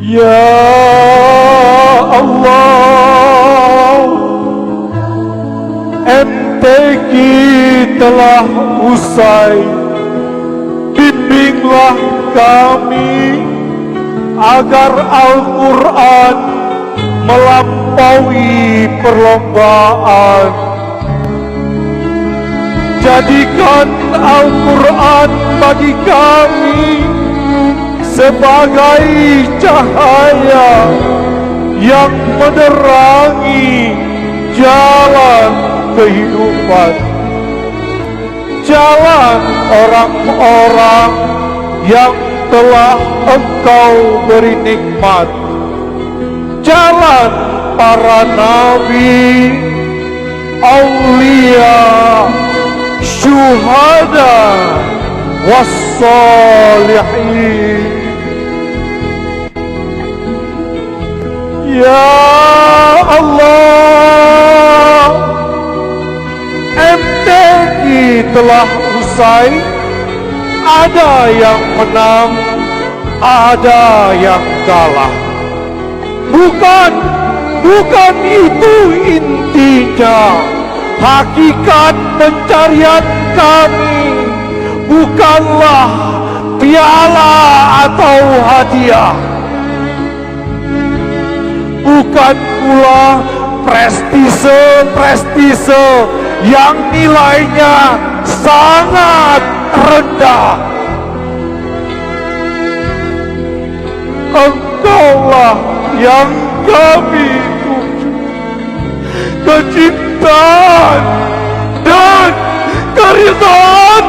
Ya Allah, MTQ telah usai, bimbinglah kami agar Al-Quran melampaui perlombaan. Jadikan Al-Quran bagi kami sebagai cahaya yang menerangi jalan kehidupan, jalan orang-orang yang telah Engkau beri nikmat, jalan para nabi, aulia, syuhada, wassalihin. Ya Allah, MTQ telah usai, ada yang menang, ada yang kalah. Bukan itu intinya. Hakikat pencarian kami bukanlah piala atau hadiah, bukan pula prestise yang nilainya sangat rendah. Engkaulah yang kami tuju, kecintaan dan keridhaan